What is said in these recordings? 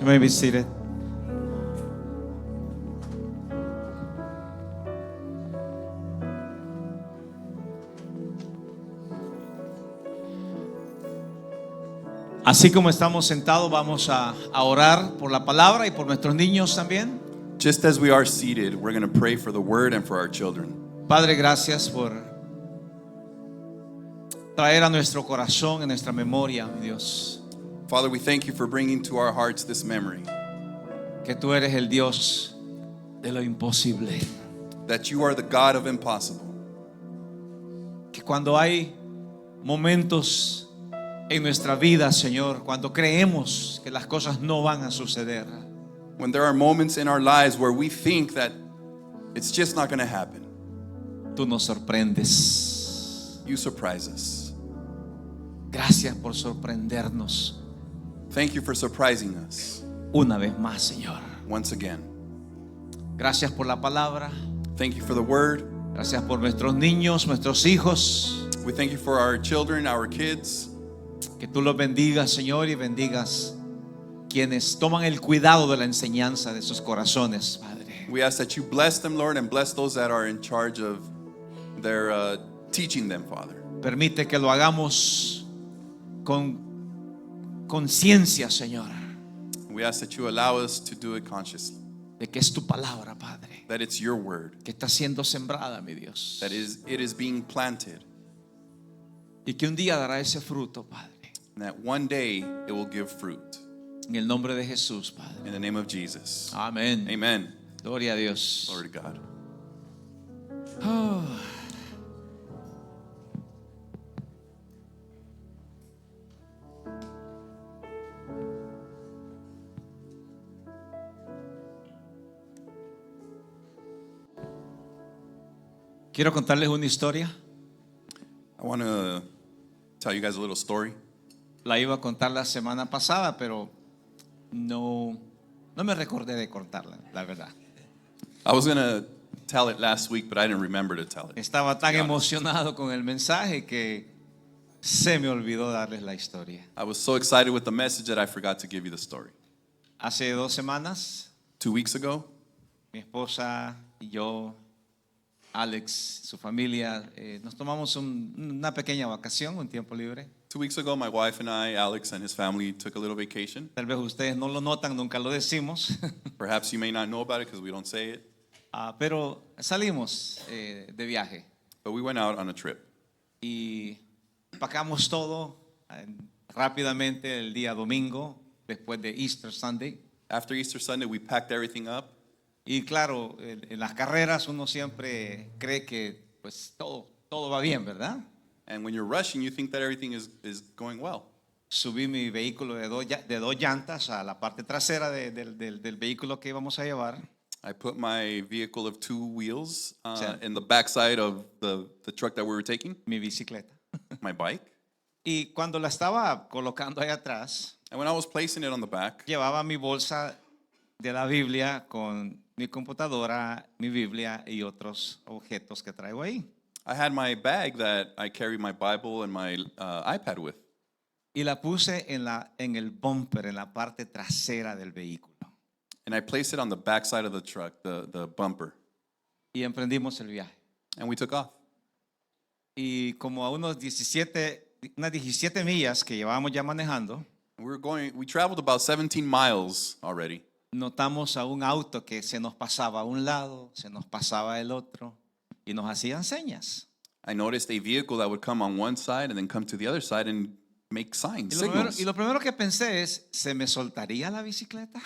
You may be seated. Así como estamos sentados, vamos a orar por la palabra y por nuestros niños también. Just as we are seated, we're going to pray for the word and for our children. Padre, gracias por traer a nuestro corazón, a nuestra memoria, mi Dios, Father, we thank you for bringing to our hearts this memory que tú eres el Dios de lo imposible. that you are the God of impossible. Que cuando hay momentos en nuestra vida, Señor, cuando creemos que las cosas no van a suceder, When there are moments in our lives where we think that it's just not going to happen, tú nos sorprendes. you surprise us. Gracias por sorprendernos Thank you for surprising us una vez más, Señor. once again. Gracias por la palabra. Thank you for the word. Gracias por nuestros niños, nuestros hijos. We thank you for our children, our kids. Que tú los bendigas, Señor, y bendigas quienes toman el cuidado de la enseñanza de sus corazones, Padre. We ask that you bless them, Lord, and bless those that are in charge of their teaching them, Father. Permite que lo hagamos con conciencia, Señor, We ask that you allow us to do it consciously, de que es tu palabra, Padre, that it's your word, que está siendo sembrada, mi Dios, that it is being planted, y que un día dará ese fruto, Padre. and that one day it will give fruit. En el nombre de Jesús, Padre. In the name of Jesus. Amén. Amen. Gloria a Dios. Glory to God. Quiero contarles una historia. I want to tell you guys a little story. La iba a contar la semana pasada, pero no me recordé de contarla, la verdad. I was going to tell it last week, but I didn't remember to tell it. Estaba tan Yeah. emocionado con el mensaje que se me olvidó darles la historia. I was so excited with the message that I forgot to give you the story. Hace 2 semanas, 2 weeks ago, mi esposa y yo, Alex, su familia, nos tomamos una pequeña vacación, un tiempo libre. 2 weeks ago, my wife and I, Alex and his family, took a little vacation. Tal vez ustedes no lo notan, nunca lo decimos, Perhaps you may not know about it because we don't say it, pero salimos de viaje but we went out on a trip. y empacamos todo rápidamente el día domingo, después de Easter Sunday. After Easter Sunday, we packed everything up. Y claro, en las carreras uno siempre cree que pues todo va bien, ¿verdad? And when you're rushing, you think that everything is going well. Subí mi vehículo de dos llantas a la parte trasera del vehículo que íbamos a llevar. I put my vehicle of 2 wheels Yeah. in the backside of the truck that we were taking, Mi bicicleta. my bike. Y cuando la estaba colocando ahí atrás, And when I was placing it on the back, llevaba mi bolsa de la Biblia con mi computadora, mi Biblia y otros objetos que traigo ahí. I had my bag that I carry my Bible and my iPad with. Y la puse en el bumper, en la parte trasera del vehículo. And I placed it on the backside of the truck, the bumper. Y emprendimos el viaje. And we took off. Y como a unas 17 millas que llevábamos ya manejando, We traveled about 17 miles already. notamos a un auto que se nos pasaba a un lado, se nos pasaba el otro y nos hacían señas. I noticed a vehicle that would come on one side and then come to the other side and make signs, signals. Y lo primero que pensé es, ¿se me soltaría la bicicleta?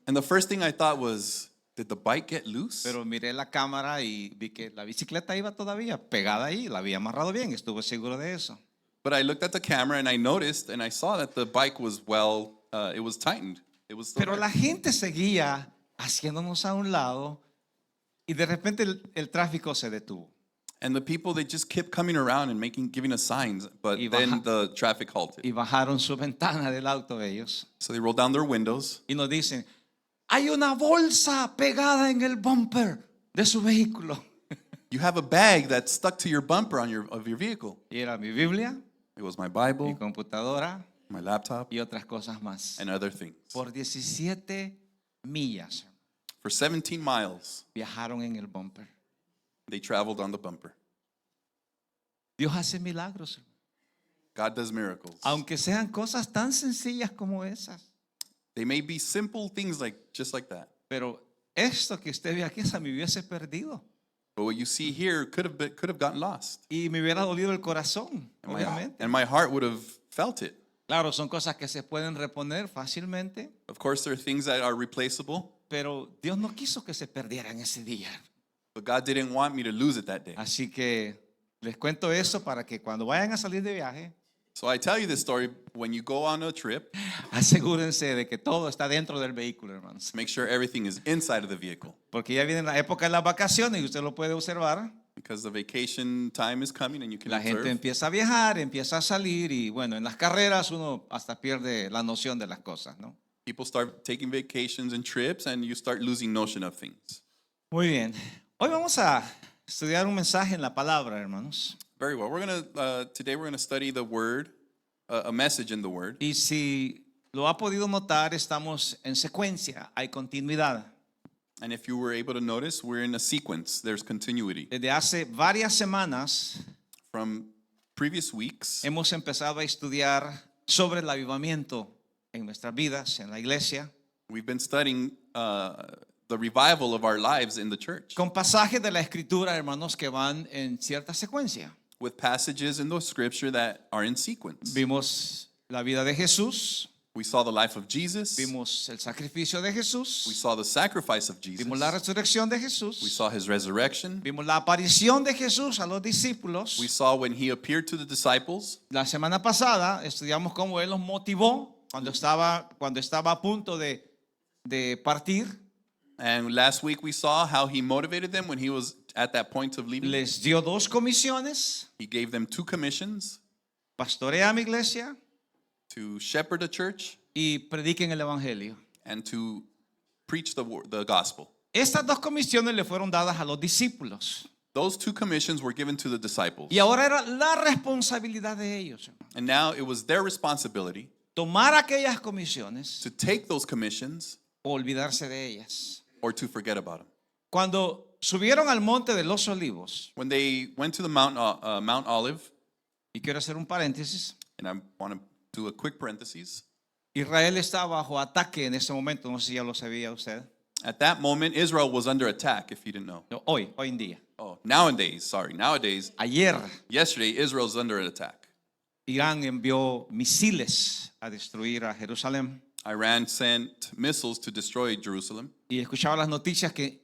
And the first thing I thought was, did the bike get loose? Pero miré la cámara y vi que la bicicleta iba todavía pegada ahí, la había amarrado bien, estuve seguro de eso. But I looked at the camera and I noticed and I saw that the bike was it was tightened. It was still Pero there. la gente seguía haciéndonos a un lado y de repente el tráfico se detuvo. And the people, they just kept coming around and giving us signs, but Y then baja- the traffic halted. Y bajaron su ventana del auto ellos So they rolled down their windows y nos dicen, hay una bolsa pegada en el bumper de su vehículo. You have a bag that's stuck to your bumper of your vehicle. Y era mi Biblia, It was my mi Bible, computadora my laptop, y otras cosas más. and other things. Por 17 millas For 17 miles, viajaron en el bumper. they traveled on the bumper. Dios hace milagros, God does miracles. aunque sean cosas tan sencillas como esas. They may be simple things just like that. Pero esto que usted ve aquí, esa me hubiese perdido But what you see here could have gotten lost. y me hubiera dolido el corazón, obviamente. And my heart would have felt it. Claro, son cosas que se pueden reponer fácilmente, Of course, there are things that are replaceable, pero Dios no quiso que se perdieran ese día. but God didn't want me to lose it that day. Así que les cuento eso para que cuando vayan a salir de viaje, So I tell you this story. When you go on a trip, asegúrense de que todo está dentro del vehículo, hermanos. make sure everything is inside of the vehicle, Porque ya viene la época de las vacaciones y usted lo puede observar. because the vacation time is coming and you can La gente observe. empieza a viajar, empieza a salir y bueno, en las carreras uno hasta pierde la noción de las cosas, ¿no? People start taking vacations and trips and you start losing notion of things. Muy bien. Hoy vamos a estudiar un mensaje en la palabra, hermanos. Very well. Today we're gonna study the word, a message in the word. Y si lo ha podido notar, estamos en secuencia, hay continuidad. And if you were able to notice, we're in a sequence. There's continuity. Desde hace varias semanas From previous weeks, hemos empezado a estudiar sobre el avivamiento en nuestras vidas, en la iglesia, we've been studying the revival of our lives in the church con pasajes de la escritura, hermanos, que van en cierta secuencia. with passages in the scripture that are in sequence. Vimos la vida de Jesús, We saw the life of Jesus. vimos el sacrificio de We Jesús, saw the sacrifice of Jesus. vimos la resurrección de We Jesús, saw his resurrection. vimos la aparición de Jesús a los discípulos. We saw when he appeared to the disciples. La semana pasada estudiamos cómo Él los motivó cuando estaba a punto de partir. And last week we saw how he motivated them when he was at that point of leaving. Les dio dos comisiones: He gave them 2 commissions pastorea mi iglesia to shepherd the church y prediquen el evangelio. and to preach the gospel. Estas dos comisiones le fueron dadas a los discípulos Those 2 commissions were given to the disciples. y ahora era la responsabilidad de ellos And now it was their responsibility tomar aquellas comisiones to take those commissions o olvidarse de ellas. or to forget about them. Cuando subieron al monte de los olivos, When they went to the Mount Olive, y quiero hacer un paréntesis, and I want to do a quick parenthesis, Israel está bajo ataque en ese momento, no sé si ya lo sabía usted. at that moment Israel was under attack, if you didn't know. No, hoy en día. Nowadays, Ayer yesterday Israel's under attack. Irán envió misiles a destruir a Jerusalén Iran sent missiles to destroy Jerusalem. y escuchaba las noticias que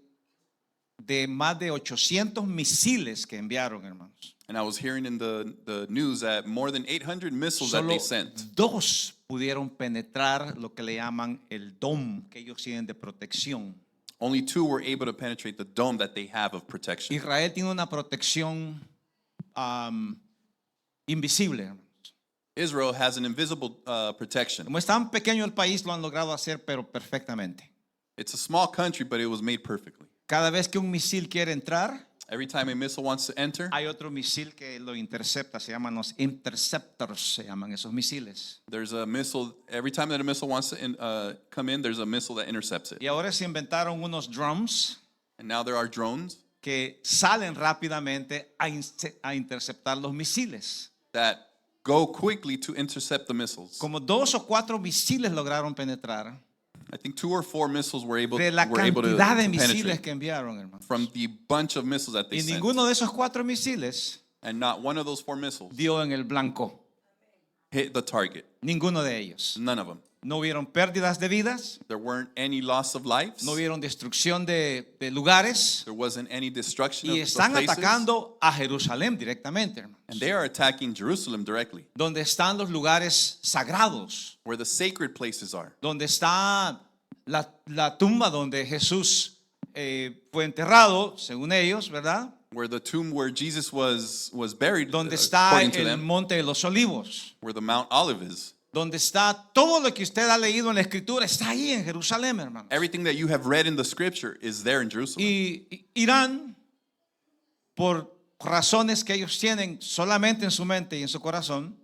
de más de 800 misiles que enviaron, hermanos, And I was hearing in the news that more than 800 missiles that solo they sent, dos pudieron penetrar lo que le llaman el dom que ellos tienen de protección. only 2 were able to penetrate the dome that they have of protection. Israel tiene una protección invisible, hermanos. Israel has an invisible protection. Como es tan pequeño el país, lo han logrado hacer, pero perfectamente. It's a small country, but it was made perfectly. Cada vez que un misil quiere entrar, Every time a missile wants to enter, hay otro misil que lo intercepta, se llaman los interceptors, se llaman esos misiles. there's a missile. Every time that a missile wants to come in, there's a missile that intercepts it. Y ahora se inventaron unos drones And now there are drones que salen rápidamente a interceptar los misiles. that go quickly to intercept the missiles. Como 2 o 4 misiles lograron penetrar I think 2 or 4 missiles were able de la to cantidad de misiles penetrate que enviaron, hermanos. from the bunch of missiles that they Y sent. ninguno de esos 4 misiles And not one of those 4 missiles dio en el blanco. hit the target. Ninguno de ellos. None of them. No hubieron pérdidas de vidas, There weren't any loss of lives. no hubieron destrucción de lugares There wasn't any destruction y of están places. atacando a Jerusalén directamente, hermanos. And they are attacking Jerusalem directly, Donde están los lugares sagrados, where the sacred places are, donde está la tumba donde Jesús fue enterrado, según ellos, ¿verdad? where the tomb where Jesus was buried, Donde está according to el them, monte de los olivos, where the Mount Olive is. donde está todo lo que usted ha leído en la escritura, está ahí en Jerusalén, hermano. Everything that you have read in the scripture is there in Jerusalem. Y Irán, por razones que ellos tienen solamente en su mente y en su corazón,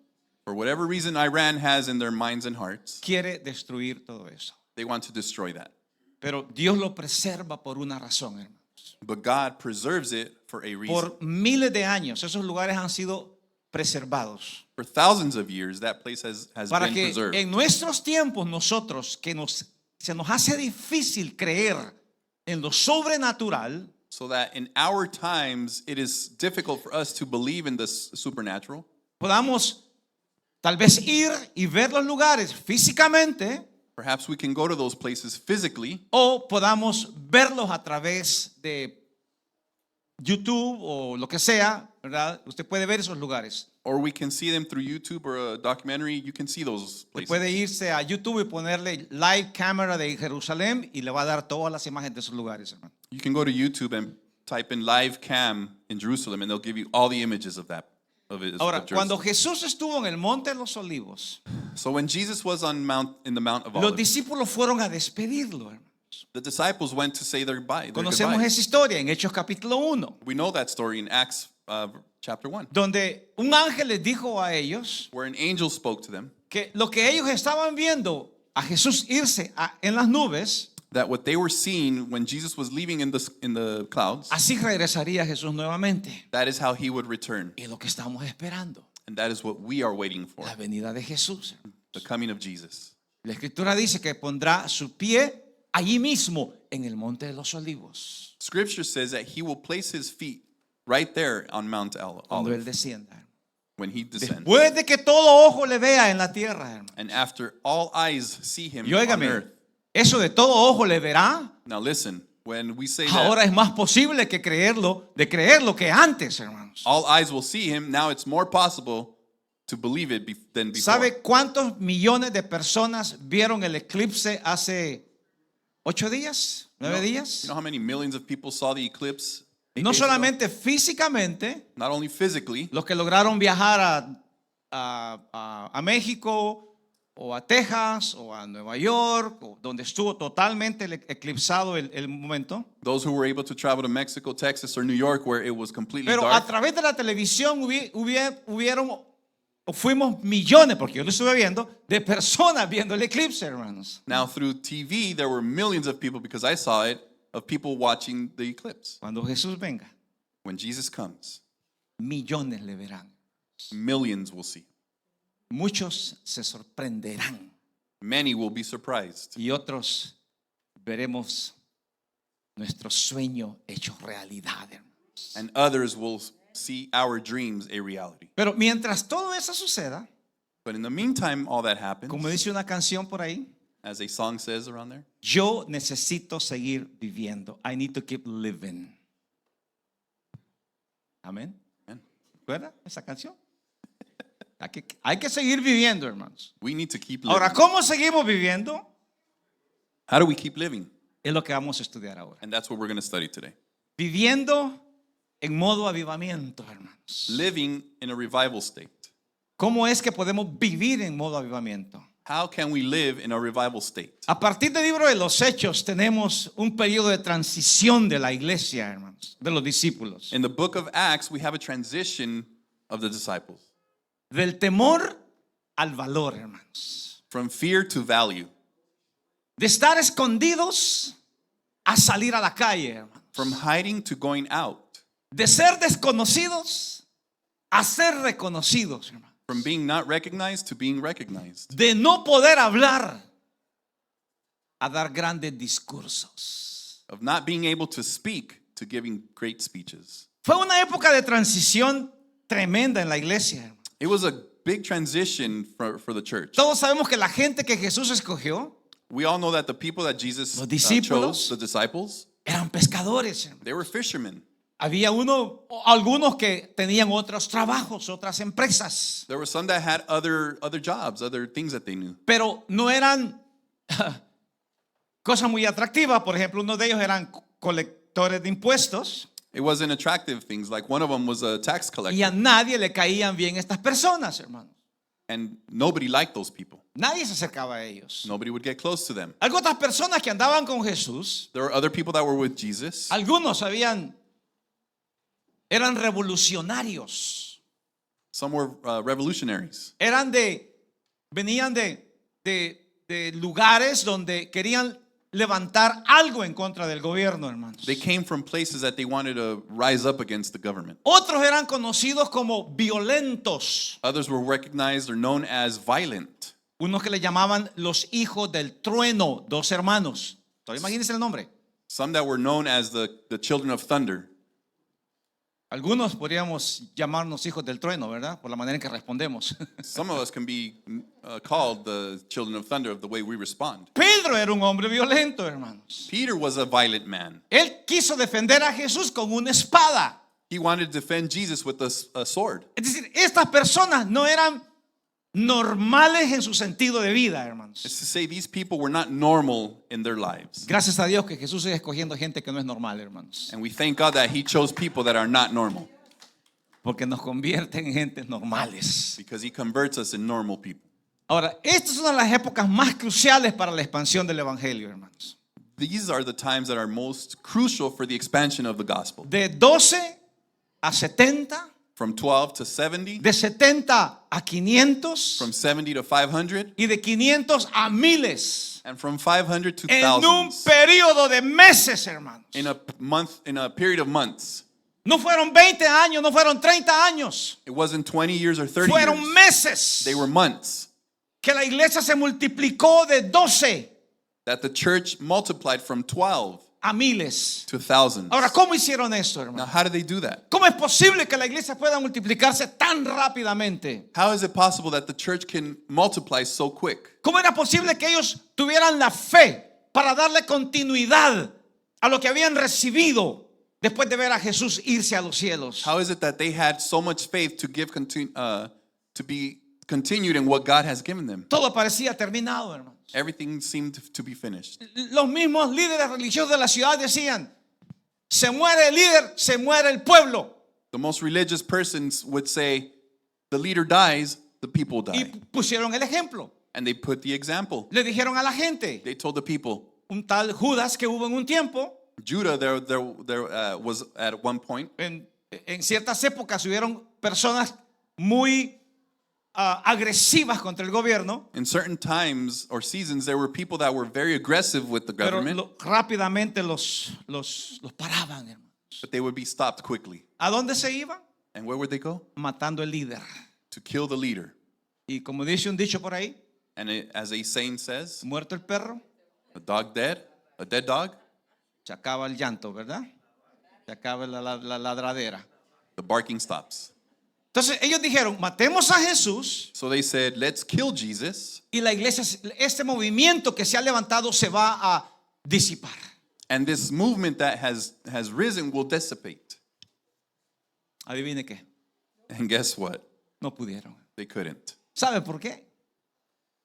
For whatever reason Iran has in their minds and hearts, quiere destruir todo eso. they want to destroy that. Pero Dios lo preserva por una razón, hermanos. But God preserves it for a reason. Por miles de años esos lugares han sido preservados. For thousands of years, that place has Para been que preserved. en nuestros tiempos nosotros, se nos hace difícil creer en lo sobrenatural, So that in our times, it is difficult for us to believe in this supernatural. podamos tal vez ir y ver los lugares físicamente Perhaps we can go to those places physically, o podamos verlos a través de YouTube o lo que sea, ¿verdad? Usted puede ver esos lugares. or we can see them through YouTube or a documentary. You can see those Usted places. puede irse a YouTube y ponerle live camera de Jerusalén y le va a dar todas las imágenes de esos lugares, hermano. You can go to YouTube and type in live cam in Jerusalem, and they'll give you all the images of that. Ahora, of cuando Jerusalem. Jesús estuvo en el monte de los olivos, So when Jesus was in the Mount of los Olives, discípulos fueron a despedirlo, hermano. the disciples went to say their goodbye. Conocemos esa historia en Hechos capítulo 1, We know that story in Acts chapter 1, donde un ángel les dijo a ellos where an angel spoke to them que lo que ellos estaban viendo a Jesús irse en las nubes, that what they were seeing when Jesus was leaving in the clouds, así regresaría Jesús nuevamente. that is how he would return. Y lo que estamos esperando, And that is what we are waiting for, la venida de Jesús. the coming of Jesus. La Escritura dice que pondrá su pie allí mismo en el monte de los olivos Scripture says that he will place his feet right there on Mount cuando Él Olive descienda. when he descends. Después de que todo ojo le vea en la tierra, hermano. And after all eyes see him Y on óigame, earth. eso de todo ojo le verá, Now listen, when we say that ahora es más posible que creerlo que antes, hermanos. all eyes will see him, now it's more possible to believe it than before. ¿Sabe cuántos millones de personas vieron el eclipse hace 8 días, 9 días? You know how many millions of people saw the eclipse? 8 No days ago? solamente físicamente, Not only physically, los que lograron viajar a México o a Texas o a Nueva York, o donde estuvo totalmente eclipsado el momento. those who were able to travel to Mexico, Texas, or New York where it was completely Pero a dark. través de la televisión hubieron, o fuimos millones, porque yo lo estuve viendo, de personas viendo el eclipse, hermanos. Now through TV, there were millions of people, because I saw it, of people watching the eclipse. Cuando Jesús venga, When Jesus comes, millones le verán. millions will see. Muchos se sorprenderán Many will be surprised. y otros veremos nuestro sueño hecho realidad, hermanos. And others will see our dreams a reality. Pero mientras todo eso suceda, But in the meantime, all that happens, como dice una canción por ahí, as a song says around there, yo necesito seguir viviendo. I need to keep living. Amén. Amen. ¿Recuerda esa canción? Hay que seguir viviendo, hermanos. we need to keep living. Ahora, ¿cómo seguimos viviendo? How do we keep living? Es lo que vamos a estudiar ahora. And that's what we're going to study today. Viviendo en modo avivamiento, hermanos. Living in a revival state. ¿Cómo es que podemos vivir en modo avivamiento? How can we live in a revival state? A partir del libro de los Hechos tenemos un periodo de transición de la iglesia, hermanos, de los discípulos. In the book of Acts, we have a transition of the disciples Del temor al valor, hermanos. from fear to value, De estar escondidos a salir a la calle, hermanos. from hiding to going out, De ser desconocidos a ser reconocidos, hermanos. from being not recognized to being recognized, De no poder hablar a dar grandes discursos. of not being able to speak to giving great speeches. Fue una época de transición tremenda en la iglesia, hermanos. It was a big transition for the church. Todos sabemos que la gente que Jesús escogió We all know that the people that Jesus Los discípulos chose, the disciples, eran pescadores, hermanos. they were fishermen. Había algunos que tenían otros trabajos, otras empresas, There were some that had other jobs, other things that they knew. pero no eran cosas muy atractivas. Por ejemplo, uno de ellos eran colectores de impuestos It wasn't attractive things. Like one of them was a tax y collector, a nadie le caían bien estas personas, hermanos. and nobody liked those people. Nadie se acercaba a ellos. Nobody would get close to them. Algunas otras personas que andaban con Jesús, There were other people that were with Jesus. algunos eran revolucionarios. Some were revolutionaries. Venían de lugares donde querían levantar algo en contra del gobierno, hermanos. They came from places that they wanted to rise up against the government. Otros eran conocidos como violentos. Others were recognized or known as violent. Unos que le llamaban los hijos del trueno, dos hermanos. Todavía imagínense el nombre. Some that were known as the children of thunder. Algunos podríamos llamarnos hijos del trueno, ¿verdad? Por la manera en que respondemos. Some of us can be called the children of thunder of the way we respond. Pedro era un hombre violento, hermanos. Peter was a violent man. Él quiso defender a Jesús con una espada. He wanted to defend Jesus with a sword. Es decir, estas personas no eran normales en su sentido de vida, hermanos. It's to say these people were not normal in their lives. Gracias a Dios que Jesús sigue escogiendo gente que no es normal, hermanos. And we thank God that he chose people that are not normal, Porque nos convierte en gentes normales. because he converts us in normal people. Ahora, esta es una de las épocas más cruciales para la expansión del evangelio, hermanos. These are the times that are most crucial for the expansion of the gospel. De 12 a 70, From 12 to 70, de 70 a 500 from 70 to 500, y de 500 a miles. and from 500 to En un thousands periodo de meses, hermanos. in a period of months. No fueron 20 años, no fueron 30 años. It wasn't 20 years or 30 Fueron years. meses They were months que la iglesia se multiplicó de 12 that the church multiplied from 12 a miles. to thousands. Ahora, ¿cómo hicieron esto, Now, hermano? how did they do that? ¿Cómo es posible que la iglesia pueda multiplicarse tan rápidamente? How is it possible that the church can multiply so quick? ¿Cómo era posible que ellos tuvieran la fe para darle continuidad a lo que habían recibido después de ver a Jesús irse a los cielos? How is it that they had so much faith to to be continued in what God has given them? Todo parecía terminado, hermano. Everything seemed to be finished. Los mismos líderes religiosos de la ciudad decían: se muere el líder, se muere el pueblo. The most religious persons would say, the leader dies, the people Y die. pusieron el ejemplo. And they put the example. Le dijeron a la gente, They told the people, un tal Judas que hubo en un tiempo, Judah there was at one point. en ciertas épocas hubieron personas muy agresivas contra el gobierno, In certain times or seasons, there were people that were very aggressive with the pero government, rápidamente los paraban, hermano. but they would be stopped quickly. ¿A dónde se iban? And where would they go? Matando el líder. To kill the leader. Y como dice un dicho por ahí, And as a saying says, muerto el perro, a dog dead, a dead dog, se acaba el llanto, ¿verdad? Se acaba la ladradera. the barking stops. Entonces ellos dijeron, matemos a Jesús So they said, let's kill Jesus, y la iglesia, este movimiento que se ha levantado se va a disipar. and this movement that has risen will dissipate. Adivine qué, And guess what? no pudieron. They couldn't. ¿Sabe por qué?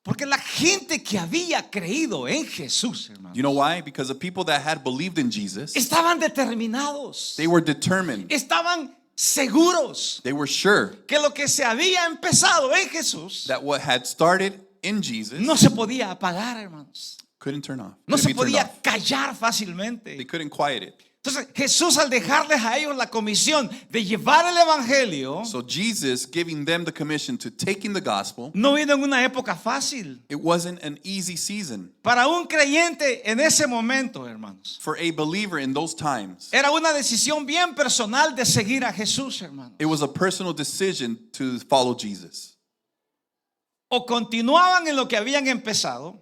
Porque la gente que había creído en Jesús, hermano, You know why? Because the people that had believed in Jesus, estaban determinados, they were determined. estaban seguros They were sure que lo que se había empezado en Jesús that what had started in Jesus no se podía apagar, hermanos. couldn't turn off. No Couldn't se be turned podía off. callar fácilmente. They couldn't quiet it. Entonces Jesús, al dejarles a ellos la comisión de llevar el evangelio, So Jesus giving them the commission to taking the gospel, no vino en una época fácil. it wasn't an easy season. Para un creyente en ese momento, hermanos, For a believer in those times, era una decisión bien personal de seguir a Jesús, hermanos. it was a personal decision to follow Jesus. O continuaban en lo que habían empezado,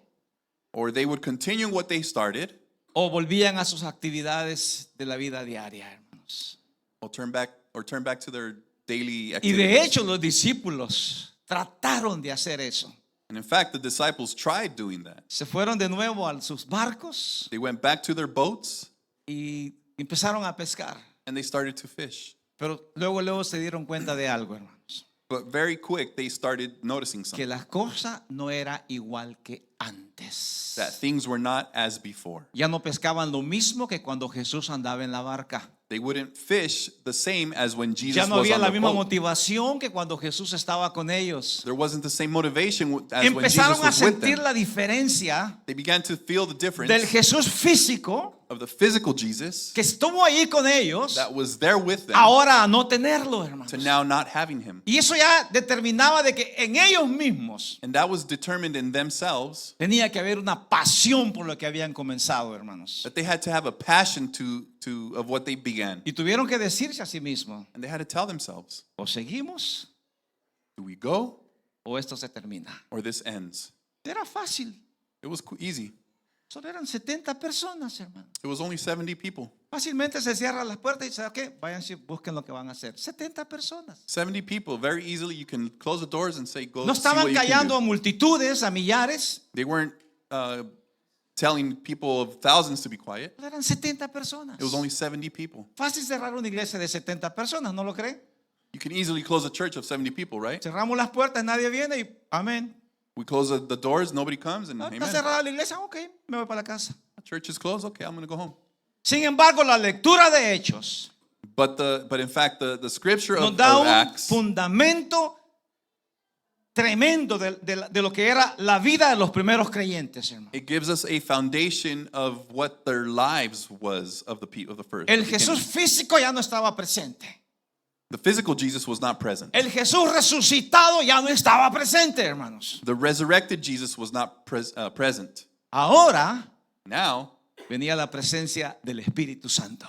Or they would continue what they started, o volvían a sus actividades de la vida diaria, hermanos. or turn back to their daily Y de activities. hecho los discípulos trataron de hacer eso. And in fact, the disciples tried doing that. Se fueron de nuevo a sus barcos They went back to their boats y empezaron a pescar. and they started to fish. Pero luego se dieron cuenta de algo, hermanos. But very quick, they started noticing Que something. las cosas no era igual que antes. That things were not as before. Ya no pescaban lo mismo que cuando Jesús andaba en la barca. They wouldn't fish the same as when Jesus Ya no was había on la the misma boat. motivación que cuando Jesús estaba con ellos. There wasn't the same motivation as when Jesus Empezaron a was with sentir them. la diferencia They began to feel the del difference Jesús físico of the physical Jesus que estuvo ahí con ellos, that was there with them ahora a no tenerlo, hermanos. to now not having him. Y eso ya determinaba de que en ellos mismos And that was determined in themselves tenía que haber una pasión por lo que habían comenzado, hermanos. that they had to have a passion of what they began. Y tuvieron que decirse a sí mismos, And they had to tell themselves, o seguimos do we go o esto se termina. or this ends? Era fácil. It was easy. Solo eran 70 personas, hermano. It was only 70 people. Fácilmente se cierran las puertas y ¿sabe qué? Vayan y busquen lo que van a hacer. 70 personas. 70 people. Very easily you can close the doors and say, go No see what estaban you can callando do. a multitudes, a millares. They weren't telling people of thousands to be quiet. Eran 70 personas. It was only 70 people. Fácil cerrar una iglesia de 70 personas, ¿no lo creen? You can easily close a church of 70 people, right? Cerramos las puertas, nadie viene y amén. We close the doors, nobody comes, and Está amen. cerrada la iglesia, ok, me voy para la casa. Church is closed, okay, I'm going to go home. Sin embargo, la lectura de Hechos But in fact, the scripture nos of da un Acts fundamento tremendo de lo que era la vida de los primeros creyentes, hermano. it gives us a foundation of what their lives was of the people of the first. El the Jesús beginning. físico ya no estaba presente. The physical Jesus was not present. El Jesús resucitado ya no estaba presente, hermanos. The resurrected Jesus was not present. Ahora Now, venía la presencia del Espíritu Santo.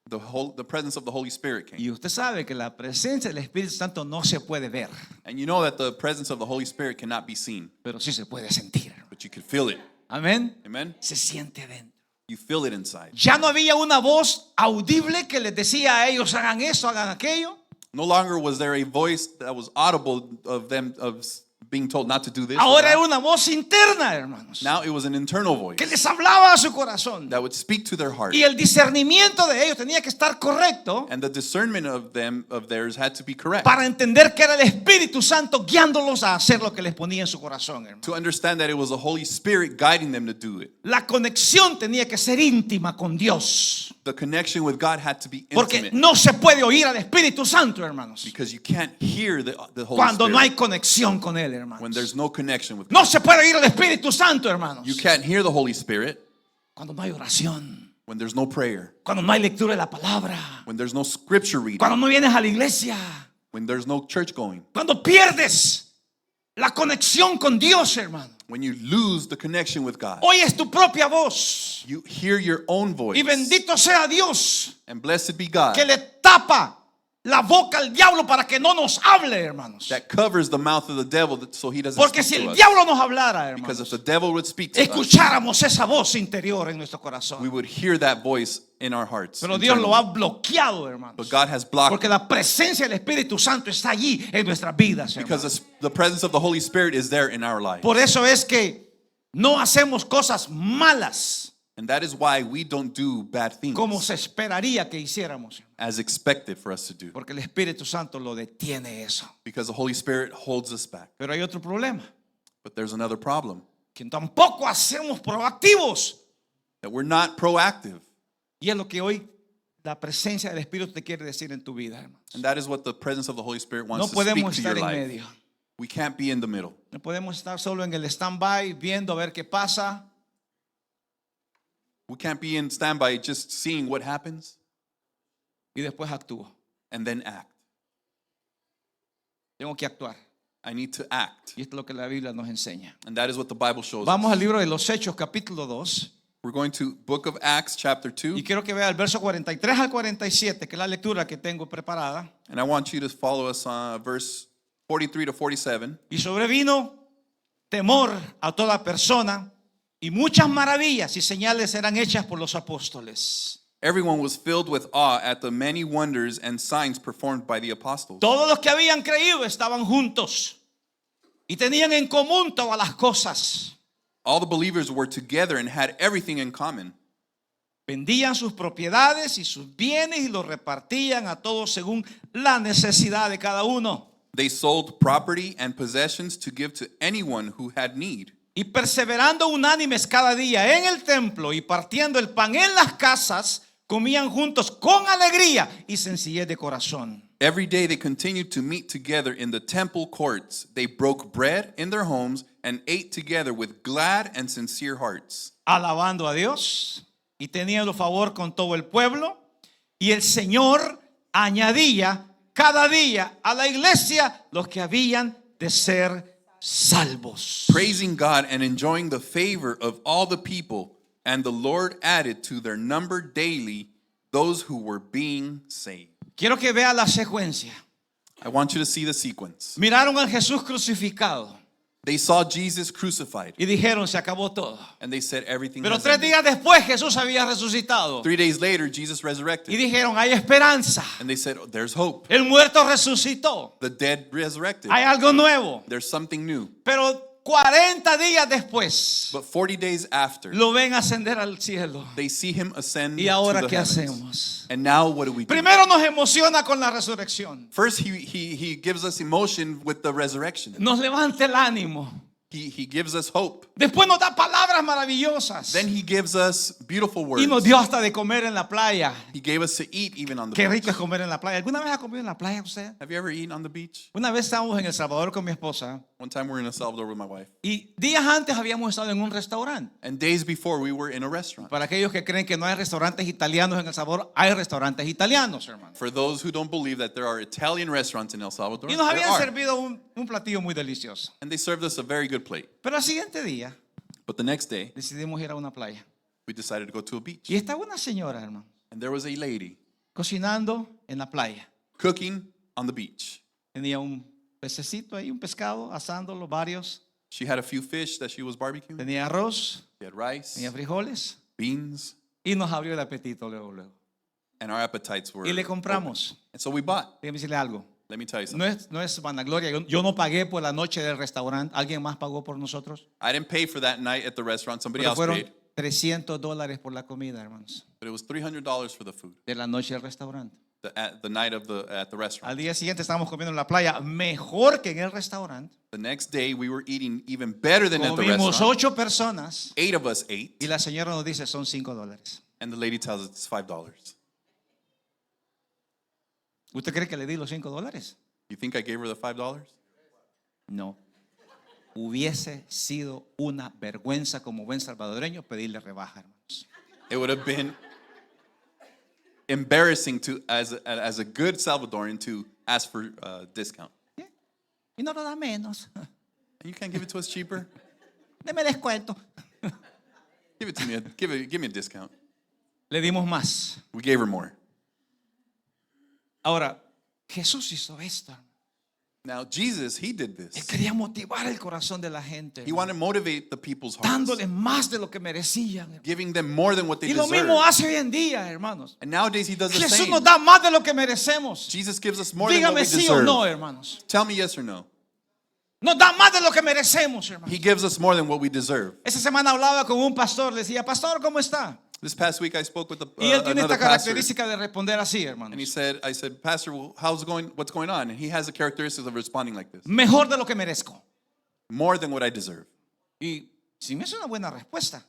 the presence of the Holy Spirit came. Y usted sabe que la presencia del Espíritu Santo no se puede ver, And you know that the presence of the Holy Spirit cannot be seen, pero sí se puede sentir. but you can feel it. Amén. Amen? Se siente dentro. You feel it inside. Ya no había una voz audible que les decía a ellos hagan eso, hagan aquello. No longer was there a voice that was audible of them of being told not to do this. or Ahora that. era una voz interna, hermanos, Now it was an internal voice que les hablaba a su corazón. that would speak to their heart. Y el discernimiento de ellos tenía que estar correcto And the discernment of theirs had to be correct. para entender que era el Espíritu Santo guiándolos a hacer lo que les ponía en su corazón, hermano. To understand that it was the Holy Spirit guiding them to do it. La conexión tenía que ser íntima con Dios. The connection with God had to be Porque intimate. no se puede oír al Espíritu Santo, hermanos, Because you can't hear the Holy cuando no hay Spirit conexión con Él, when hermanos. there's no connection with God. No se puede oír al Espíritu Santo, hermanos, You can't hear the Holy Spirit cuando no hay oración, when there's no prayer, cuando no hay lectura de la palabra, when there's no scripture reading, cuando no vienes a la iglesia, when there's no church going, cuando pierdes la conexión con Dios, hermano. when you lose the connection with God. Oyes tu propia voz You hear your own voice. y bendito sea Dios And blessed be God que le tapa la boca al diablo para que no nos hable, hermanos. that covers the mouth of the devil so he doesn't Porque si speak to el us. diablo nos hablara, Because hermanos, if the devil would speak to us, escucháramos esa voz interior en nuestro we corazón. would hear that voice in our hearts. Pero Dios lo internally. ha bloqueado, hermanos. But God has blocked Porque it la presencia del Espíritu Santo está allí en nuestras vidas, because hermanos. the presence of the Holy Spirit is there in our life. Por eso es que no hacemos cosas malas And that is why we don't do bad things como se esperaría que hiciéramos. as expected for us to do. Porque el Espíritu Santo lo detiene eso. Because the Holy Spirit holds us back. Pero hay otro problema, But there's another problem, que tampoco hacemos proactivos. that we're not proactive. Y es lo que hoy la presencia del Espíritu te quiere decir en tu vida, hermanos. And that is what the presence of the Holy Spirit wants No to speak podemos to your estar en life. medio. We can't be in the middle. No podemos estar solo en el stand-by viendo a ver qué pasa. We can't be in standby just seeing what happens Y después actúo. and then act. Tengo que actuar. I need to act. Y esto es lo que la Biblia nos enseña. And that is what the Bible shows Vamos us. al libro de los Hechos, capítulo 2. We're going to Book of Acts, chapter 2. Y quiero que vea el verso 43 al 47, que es la lectura que tengo preparada. And I want you to follow us on verse 43 to 47. Y sobrevino temor a toda persona, y muchas maravillas y señales eran hechas por los apóstoles. Everyone was filled with awe at the many wonders and signs performed by the apostles. Todos los que habían creído estaban juntos y tenían en común todas las cosas. All the believers were together and had everything in common. Vendían sus propiedades y sus bienes y los repartían a todos según la necesidad de cada uno. They sold property and possessions to give to anyone who had need. Y perseverando unánimes cada día en el templo y partiendo el pan en las casas, comían juntos con alegría y sencillez de corazón. Every day they continued to meet together in the temple courts. They broke bread in their homes and ate together with glad and sincere hearts, Alabando a Dios y tenía favor con todo el pueblo. Y el Señor añadía cada día a la iglesia los que habían de ser salvos. praising God and enjoying the favor of all the people. And the Lord added to their number daily those who were being saved. Quiero que vea la secuencia. I want you to see the sequence. Miraron al Jesús crucificado They saw Jesus crucified, y dijeron, se acabó todo. and they said everything Pero has 3 ended. días después Jesús había resucitado. 3 days later, Jesus Y resurrected, dijeron, hay esperanza. and they said, oh, there's hope. El muerto resucitó. The dead resurrected. Hay algo nuevo. There's something new. Pero 40 días después But 40 days after, lo ven ascender al cielo. they see him ascend ¿Y ahora to the qué heavens. hacemos? And now what do we do? Primero nos emociona con la resurrección. First, he gives us emotion with the resurrection. Nos levanta el ánimo. He gives us hope. Después nos da palabras maravillosas. Then he gives us beautiful Y nos words. dio hasta de comer en la playa. He gave us to eat even on the Qué beach. rico es comer en la playa. ¿Alguna vez ha comido en la playa usted? Have you ever eaten on the beach? Una vez estábamos en El Salvador con mi esposa One time we were in El Salvador with my wife. y días antes habíamos estado en un restaurante. And days before we were in a restaurant. Para aquellos que creen que no hay restaurantes italianos en El Salvador, hay restaurantes italianos, hermano. For those who don't believe that there are Italian restaurants in El Salvador, Y nos there habían are. servido un platillo muy delicioso. And they served us a very good plate. Pero al siguiente día But the next day, decidimos ir a una playa. we decided to go to a beach. Y estaba una señora, hermano, And there was a lady cocinando en la playa. cooking on the beach. Tenía un pececito ahí, un pescado, asándolo, varios. She had a few fish that she was barbecuing. Tenía arroz, She had rice, tenía frijoles. beans, Y nos abrió el apetito luego. and our appetites were Y le open. compramos. And so we bought. Déjeme decirle algo. Let me tell you something. No es vanagloria. Yo no pagué por la noche del restaurante. ¿Alguien más pagó por nosotros? I didn't pay for that night at the restaurant. Somebody Pero else fueron paid. $300 por la comida, hermanos. But it was $300 for the food. De la noche del restaurante. The night of at the restaurant. Al día siguiente estábamos comiendo en la playa mejor que en el restaurante. The next day we were eating even better than at the Comimos restaurant. 8 personas 8 of us ate, y la señora nos dice son $5. and the lady tells us it's $5. ¿Usted cree que le di los $5? You think I gave her the $5? No. Hubiese sido una vergüenza como buen salvadoreño pedirle rebaja, hermanos. It would have been embarrassing to, as a good Salvadorian, to ask for a discount. Y no lo da menos. And you can't give it to us cheaper? Deme descuento. Give it to me. Give me a discount. Le dimos más. We gave her more. Ahora, Jesús hizo esto. Now Jesus, he did Él this. quería motivar el corazón de la gente, He wanted to motivate the people's hearts, dándoles más de lo que merecían. giving them more than what they Y lo deserve. mismo hace hoy en día, hermanos. And nowadays he does the Jesús same. nos da más de lo que merecemos. Jesus gives us more than what we Dígame sí o deserve. no, hermanos. Tell me yes or no. Nos da más de lo que merecemos, hermanos. He gives us more than what we deserve. Esa semana hablaba con un pastor, le decía, pastor, ¿cómo está? This past week I spoke with Y él tiene another esta pastor, característica de responder así, hermanos. and he said, I said, Pastor, well, what's going on? And he has the characteristics of responding like this. Mejor de lo que merezco. More than what I deserve. Y sí me es una buena respuesta,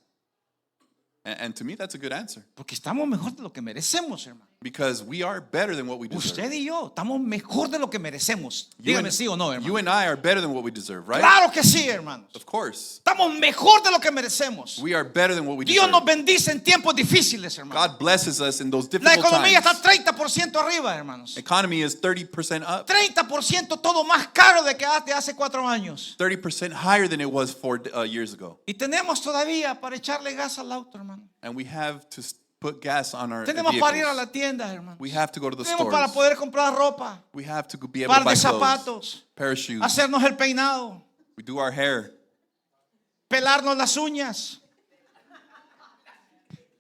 And to me, that's a good answer. porque estamos mejor de lo que merecemos, hermano. Because we are better than what we deserve. Usted y yo estamos mejor de lo que merecemos. You Dígame and- sí o no, You hermano. and I are better than what we deserve, right? Claro que sí, hermanos. Of course. Estamos mejor de lo que merecemos. We are better than what we Dios nos deserve. bendice en tiempos difíciles, hermano. God blesses us in those La difficult economía está times. 30% arriba, hermanos. Economy is 30% up. 30% todo más caro de que hace 4 años. 30% higher than it was 4 years ago. Y tenemos todavía para echarle gas al auto, hermano. And we have to put gas on our Tenemos para ir a vehicles. la tienda, hermano. We have to go to the Tenemos para stores. poder comprar ropa, We have to be able to par buy de clothes, zapatos, pair of shoes. hacernos el peinado, We do our hair. pelarnos las uñas.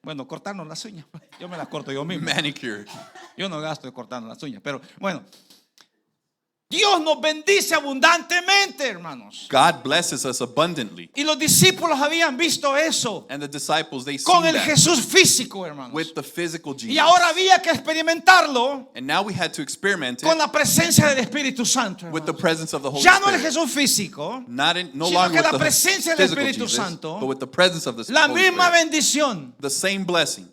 Bueno, cortarnos las uñas. Yo me las corto yo mismo. Manicure. Yo no gasto de cortarnos las uñas, pero bueno. Dios nos bendice abundantemente, hermanos. God blesses us abundantly. Y los discípulos habían visto eso And the disciples, they con seen el that Jesús físico, hermanos. with the physical Jesus. Y ahora había que experimentarlo And now we had to experiment con it la presencia del Espíritu Santo, with the hermanos. presence of the Holy Ya no el Spirit. Jesús físico, No sino longer que la with the presencia del physical Espíritu Jesus, Santo, but with the presence of the la Holy misma Spirit. bendición. The same blessing.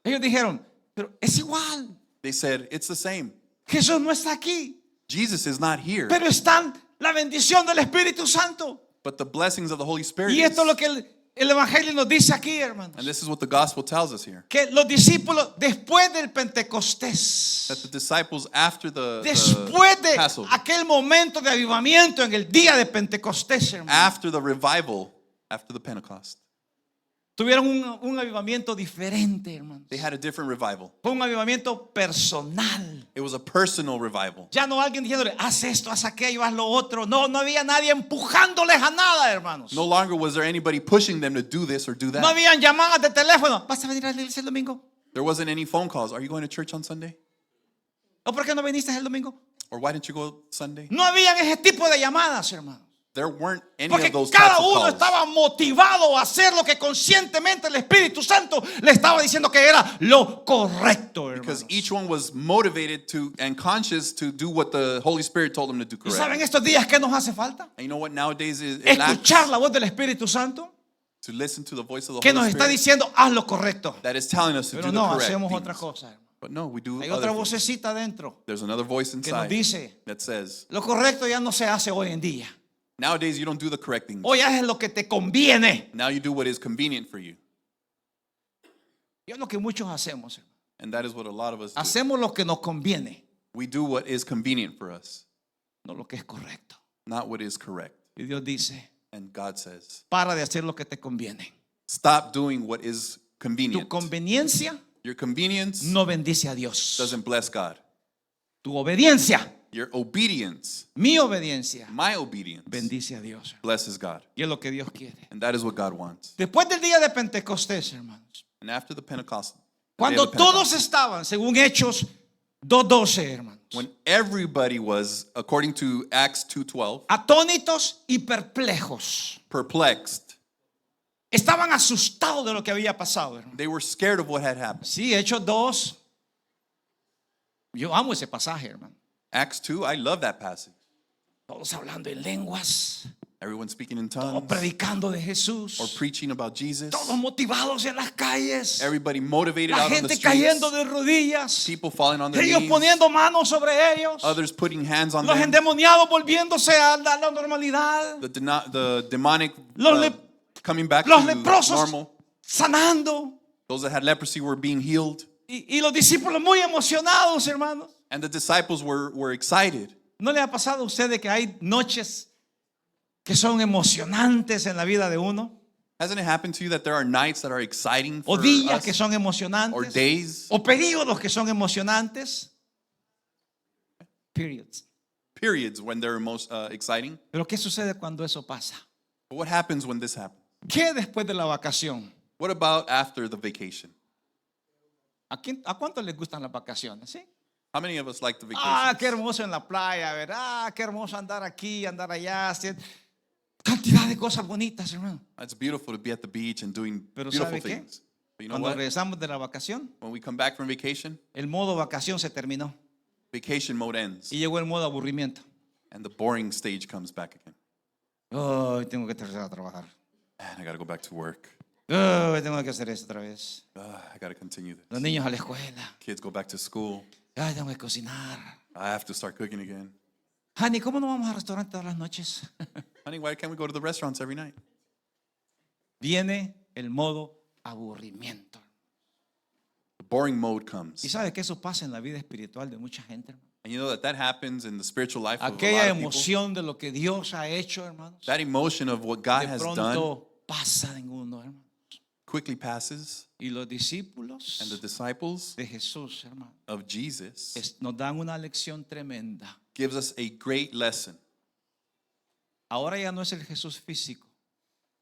Ellos dijeron, pero es igual. They said, it's the same. Jesús no está aquí, Jesus is not here. pero está la bendición del Espíritu Santo. But the blessings of the Holy Spirit Y esto es is. lo que el evangelio nos dice aquí, hermanos, And this is what the gospel tells us here. que los discípulos después del Pentecostés, That the disciples after the después de Passover, aquel momento de avivamiento en el día de Pentecostés, hermanos, after the revival, after the Pentecost, tuvieron un avivamiento diferente, hermanos. they had a different revival. Fue un avivamiento personal. It was a personal revival. Ya no alguien diciéndole, haz esto, haz aquello, haz lo otro. No había nadie empujándoles a nada, hermanos. No longer was there anybody pushing them to do this or do No that. habían llamadas de teléfono. ¿Vas a venir a la iglesia el domingo? There wasn't any phone calls. Are you going to church on Sunday? ¿O por qué no viniste el domingo? Or why didn't you go Sunday? No habían ese tipo de llamadas, hermanos. There weren't any Porque of those types cada of uno calls. estaba motivado a hacer lo que conscientemente el Espíritu Santo le estaba diciendo que era lo correcto, Because hermanos. each one was motivated to and conscious to do what the Holy Spirit told them to do ¿Y saben correctly. estos días qué nos hace falta? And you know what nowadays it lacks? Escuchar la voz del Espíritu Santo To listen to the voice of the que Holy nos está Spirit diciendo haz lo correcto. that is telling us to Pero do the no, correct hacemos things. otra cosa, hermano. But no, we do Hay other otra things. vocecita adentro There's another voice que nos inside dice that says, lo correcto ya no se hace hoy en día. nowadays you don't do the correct things. Hoy haces lo que te conviene. Now you do what is convenient for you. Y es lo que muchos hacemos, hermano. And that is what a lot of us do. Hacemos lo que nos conviene, We do what is convenient for us, no lo que es correcto. not what is correct. Y Dios dice, And God says, para de hacer lo que te conviene. stop doing what is Tu convenient. conveniencia Your convenience no bendice a Dios. doesn't bless God. Tu obediencia, Your obedience, mi obediencia, my obedience, bendice a Dios. blesses God. Y es lo que Dios quiere. And that is what God wants. Después del día de Pentecostés, hermanos, And after the Pentecost, the day of cuando the Pentecost, todos estaban, según Hechos 2:12, hermanos, when everybody was, according to Acts 2:12, atónitos y perplejos, perplexed, estaban asustados de lo que había pasado, hermano. they were scared of what had happened. Sí, Hechos 2. Yo amo ese pasaje, hermano. Acts 2, I love that passage. Todos hablando en lenguas, Everyone speaking in todos tongues predicando de Jesús, or preaching about Jesus. todos motivados en las calles, Everybody motivated la out on the gente streets. cayendo de rodillas, People falling on their ellos knees. poniendo manos sobre ellos, Others putting hands on los them. endemoniados volviéndose a la normalidad, The demonic Los le- coming back los to leprosos normal. sanando, Those that had leprosy were being healed. y los discípulos muy emocionados, hermanos. And the disciples were excited. ¿No le ha pasado a usted de que hay noches que son emocionantes en la vida de uno? Hasn't it happened to you that there are nights that are exciting O for días us? que son Or emocionantes, days? o periodos que son emocionantes. Periods. Periods when they're most exciting. Pero ¿qué sucede cuando eso pasa? But what happens when this happens? ¿Qué después de la vacación? What about after the vacation? ¿A cuántos les gustan las vacaciones? ¿Sí? How many of us like the Ah, vacation? qué hermoso en la playa, ¿verdad? Qué hermoso andar aquí, andar allá. Cantidad de cosas bonitas, hermano. It's beautiful to be at the beach and doing Pero beautiful ¿sabe qué? things. But you know Cuando what? regresamos de la vacación, When we come back from vacation, el modo vacación se terminó vacation mode ends. y llegó el modo aburrimiento. And the boring stage comes back again. Oh, tengo que regresar a trabajar. Man, I got to go back to work. Oh, tengo que hacer esto otra vez. I got to continue this. Los niños a la escuela. Kids go back to school. Ay, tengo que cocinar. I have to start cooking again. Honey, ¿cómo no vamos al restaurante todas las noches? Honey, why can't we go to the restaurants every night? Viene el modo aburrimiento. The boring mode ¿Y comes. sabe que eso pasa en la vida espiritual de mucha gente, hermano? And you know that happens in the spiritual life of a Aquella lot of people. emoción de lo que Dios ha hecho, hermanos, That emotion of what God de has done pronto pasa en uno, hermano. quickly passes. Y los discípulos And the disciples de Jesús, hermano, of Jesus nos dan una lección tremenda. gives us a great lesson. Ahora ya no es el Jesús físico,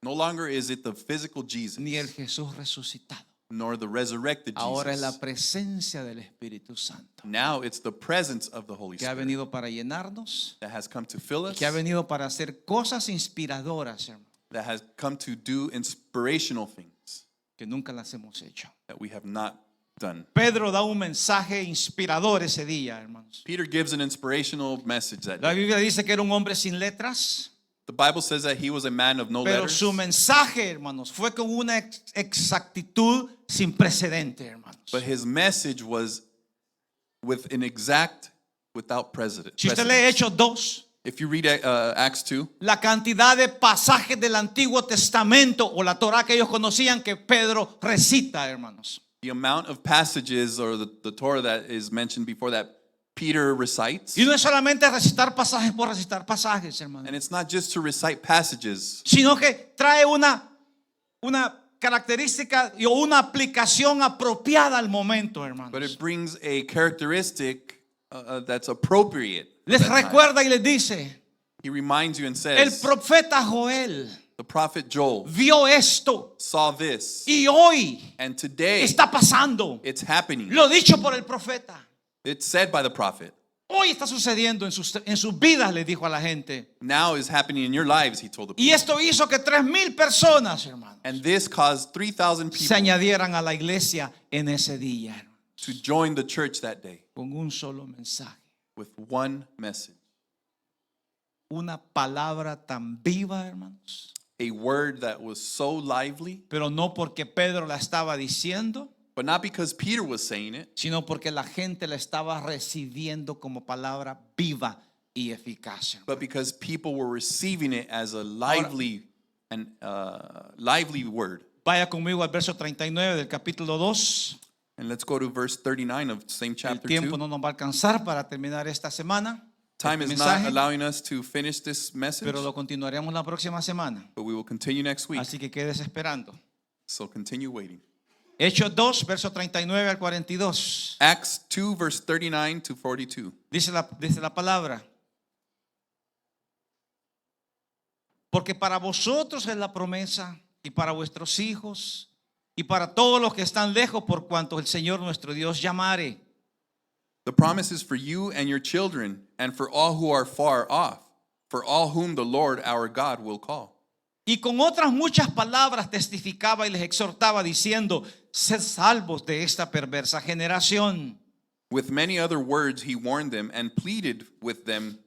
No longer is it the physical Jesus, ni el Jesús resucitado. nor the resurrected Ahora es la Jesus. presencia del Espíritu Santo, Now it's the presence of the Holy que ha Spirit venido para llenarnos, that has come to fill us, que ha venido para hacer cosas inspiradoras, hermano, that has come to do inspirational things que nunca las hemos hecho. that we have not done. Pedro da un mensaje inspirador ese día, hermanos. Peter gives an inspirational message that La Biblia dice que era un hombre sin letras, the Bible says that he was a man of no pero letters, su mensaje, hermanos, fue con una exactitud sin precedente, hermanos. but his message was with an exact, without precedent. Si usted lee Hechos 2, If you read Acts 2, la cantidad de pasajes del Antiguo Testamento o la Torá que ellos conocían que Pedro recita, hermanos. the amount of passages or the Torah that is mentioned before that Peter recites. Y no es solamente recitar pasajes por recitar pasajes, hermanos, And it's not just to recite passages, sino que trae una característica o una aplicación apropiada al momento, hermanos. but it brings a characteristic that's appropriate. for Les that time. recuerda y les dice, He reminds you and el says, profeta Joel the prophet Joel vio esto saw this, y hoy and today está pasando. it's happening. Lo dicho por el profeta. It's said by the prophet. Hoy está sucediendo en sus vidas, le dijo a la gente. Now is happening in your lives, he told the Y people. esto hizo que 3,000 personas, hermanos, And this caused 3,000 se people añadieran a la iglesia en ese día, hermanos, to join the church that day con un solo mensaje. with one message. Una palabra tan viva, hermanos. A word that was so lively, Pero no porque Pedro la estaba diciendo, but not because Peter was saying it, sino porque la gente la estaba recibiendo como palabra viva y eficaz, hermanos. but because people were receiving it as a lively and lively word. Vaya conmigo al verso 39 del capítulo 2. And let's go to verse 39 of same El chapter tiempo 2. no nos va a alcanzar para terminar esta semana. Time este is not mensaje, allowing us to finish this message, pero lo continuaremos la próxima semana. but we will continue next week. Así que quedes esperando. So continue waiting. Hechos 2, verso 39 al 42. Acts 2, verse 39 to 42. Dice la palabra. Porque para vosotros es la promesa y para vuestros hijos y para todos los que están lejos por cuanto el Señor nuestro Dios llamare. The promise is for you and your children, and for all who are far off, for all whom the Lord our God will call. Y con otras muchas palabras testificaba y les exhortaba diciendo, sed salvos de esta perversa generación. With many other words he warned them and pleaded with them,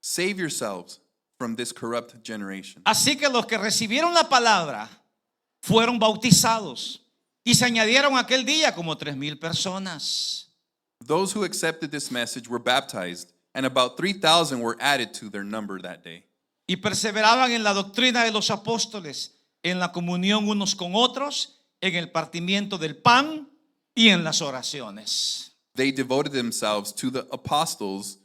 save yourselves from this corrupt generation. Así que los que recibieron la palabra fueron bautizados y se añadieron aquel día como 3,000 personas. Those who accepted this message were baptized, and about 3,000 were added to their number that day. Y perseveraban en la doctrina de los apóstoles, en la comunión unos con otros, en el partimiento del pan y en las oraciones. They devoted themselves to the apostles'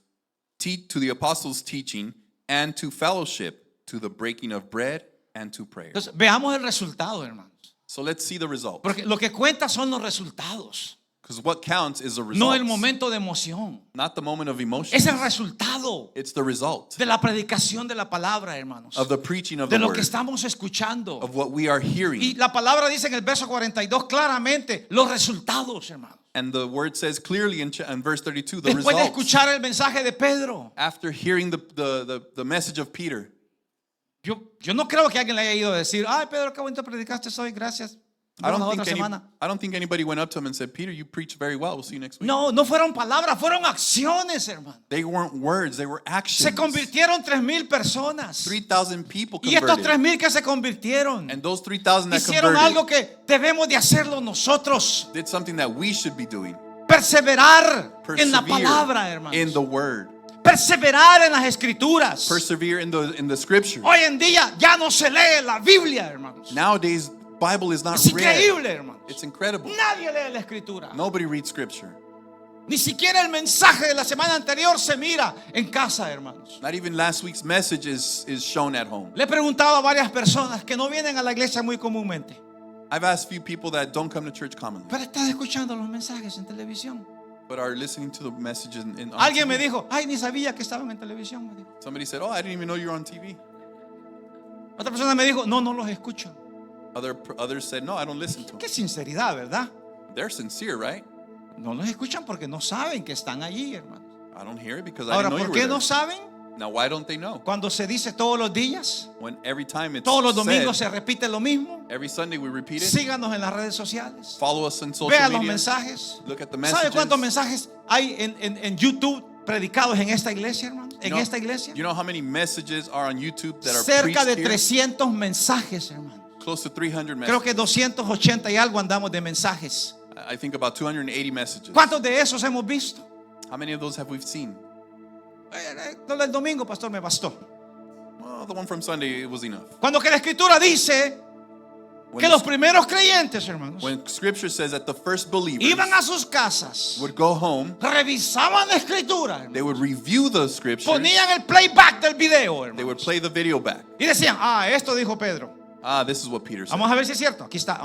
teaching, and to fellowship, to the breaking of bread, and to prayer. Entonces, veamos el resultado, hermanos. So let's see the result. Porque lo que cuenta son los resultados, Because what counts is the result. no el momento de emoción. Not the moment of emotion. Es el resultado It's the result de la predicación de la palabra, hermanos. of the preaching of De the lo word, que estamos escuchando. of what we are Y hearing. la palabra dice en el verso 42 claramente los resultados, hermanos. And the word says clearly in verse 32, the Después de results. escuchar el mensaje de Pedro. After hearing the message of Peter, Yo no creo que alguien le haya ido a decir, ay Pedro, qué bonito predicaste hoy, gracias. I Vemos la don't otra think semana. I don't think anybody went up to him and said, Peter, you preached very well. We'll see you next week. No fueron palabras, fueron acciones, hermano. They weren't words, they were Se actions. convirtieron 3,000 personas. 3,000 people Y estos converted. 3,000 que se convirtieron And those 3,000 that hicieron converted algo que debemos de hacerlo nosotros. did something that we should be doing. Perseverar en la Persevere palabra, hermanos. in the word. Perseverar en las escrituras. Persevere in the scripture. Hoy en día ya no se lee la Biblia, hermanos. Nowadays, Bible is not Es read. increíble, hermanos. It's incredible. Nadie lee la escritura. Nobody reads scripture. Ni siquiera el mensaje de la semana anterior se mira en casa, hermanos. Not even last week's message is shown at home. Le he preguntado a varias personas que no vienen a la iglesia muy comúnmente, I've asked few people that don't come to church commonly, pero están escuchando los mensajes en televisión. but are listening to the messages on Alguien me TV. dijo, ay, ni sabía que estaban en televisión. Me dijo. Somebody said, oh, I didn't even know you were on TV. Otra persona me dijo, no los escucho. Others said, no, I don't listen to them. Qué sinceridad, ¿verdad? They're sincere, right? No los escuchan porque no saben que están allí, hermanos. I don't hear it because I Ahora, didn't know ¿por you qué were no there. saben? Now, why don't they know? Cuando se dice todos los días, When every time it's todos los domingos said, se repite lo mismo. every Sunday we repeat it. Síganos en las redes sociales. Follow us on social Vean los media. mensajes. Look at the ¿Sabe messages. cuántos mensajes hay en YouTube predicados en esta iglesia, hermano? You En know- esta iglesia. You know how many messages are on YouTube that are Cerca de preached here? 300 mensajes, hermano. Close to 300 Creo messages. que 280 y algo andamos de mensajes. I think about 280 messages. ¿Cuántos de esos hemos visto? How many of those have we seen? Lo del domingo, pastor, me bastó. Well, the one from Sunday, it was enough. Cuando que la escritura dice When, que los primeros creyentes, hermanos, when scripture says that the first believers iban a sus casas, would go home, revisaban la escritura, hermanos, they would review the scriptures, ponían el playback del video, they would hermanos, play the video back. y decían, esto dijo Pedro. This is what Peter said. Vamos a ver si es cierto. Aquí está.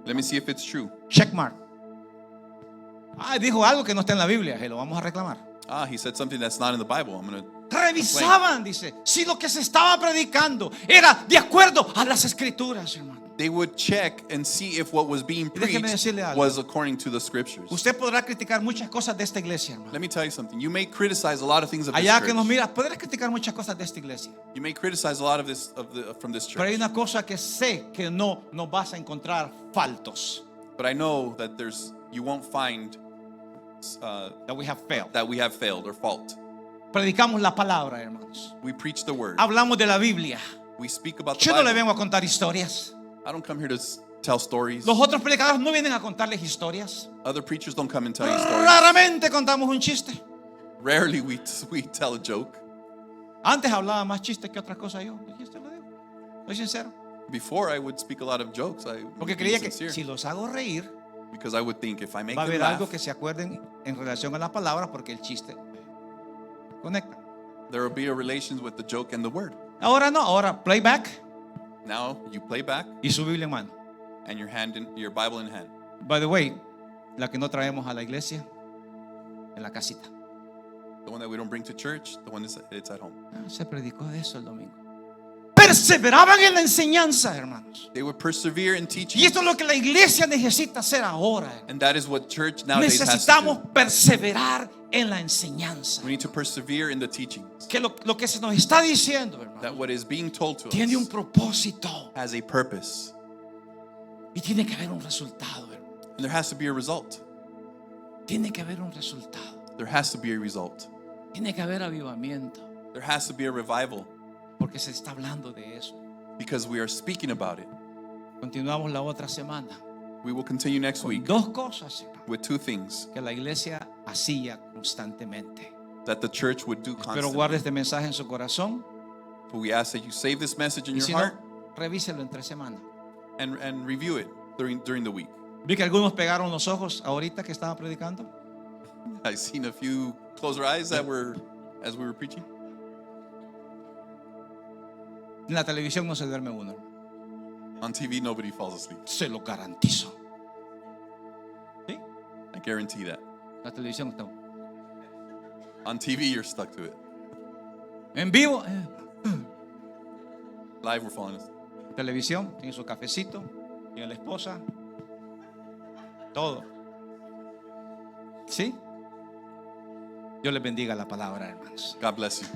Let me see if it's true. Check mark. Dijo algo que no está en la Biblia, y lo vamos a reclamar. He said something that's not in the Bible. I'm going to Revisaban, dice, si lo que se estaba predicando era de acuerdo a las escrituras, hermano. They would check and see if what was being Y déjeme preached decirle algo. was according to the scriptures. Usted podrá criticar muchas cosas de esta iglesia, hermano. Let me tell you something. You may criticize a lot of things of this Allá que church. nos mira, podrás criticar muchas cosas de esta iglesia. You may criticize a lot of this from this Pero hay church. una cosa que sé que no vas a encontrar faltos. But I know that you won't find That we have failed. that we have failed or fault. Predicamos la palabra, hermanos. We preach the word. Hablamos de la Biblia. We speak about the Yo no le Bible. vengo a contar historias. I don't come here to tell stories. Los otros predicadores no vienen a contarles historias. Other preachers don't come and tell you stories. Raramente contamos un chiste. Rarely we tell a joke. Antes hablaba más chistes que otras cosas yo. Y esto lo digo. Soy sincero. Before I would speak a lot of jokes. I Porque would be creía que sincere. si los hago reír, Because I would think if I make va a them haber algo laugh, que se acuerden en relación a las palabras porque el chiste conecta. there will be a relation with the joke and the word. Ahora no, ahora playback Now you play back y su Biblia en mano. and your Bible in hand. By the way, la que no traemos a la iglesia en la casita. The one that we don't bring to church, the one it's at home. Se predicó de eso el domingo. Perseveraban en la enseñanza, hermanos. They would persevere in teaching. Y esto es lo que la iglesia necesita hacer ahora. And that is what church nowadays has to Necesitamos do. perseverar en la enseñanza. We need to persevere in the teachings. Que lo que se nos está diciendo, hermano, That what is being told to tiene un us propósito has a purpose. y tiene que haber un resultado, hermano. And there has to be a result. Tiene que haber un resultado. There has to be a result. Tiene que haber avivamiento, There has to be a revival porque se está hablando de eso. because we are speaking about it. Continuamos la otra semana We will continue next con week dos cosas, hermano, with two things que la iglesia hacía constantemente. that the church would do Pero constantly. guarde este mensaje en su corazón But we ask that you save this message in y your si no, heart revíselo entre semana. and review it during the week. Vi que algunos pegaron los ojos ahorita que estaba predicando. I've seen a few close their eyes as we were preaching. En la televisión no se duerme uno. On TV, nobody falls asleep. Se lo garantizo. ¿Sí? I guarantee that. La televisión está On TV, you're stuck to it. en vivo. Live, we're falling asleep. Televisión, tiene su cafecito, tiene la esposa, todo. ¿Sí? Dios les bendiga la palabra, hermanos. God bless you.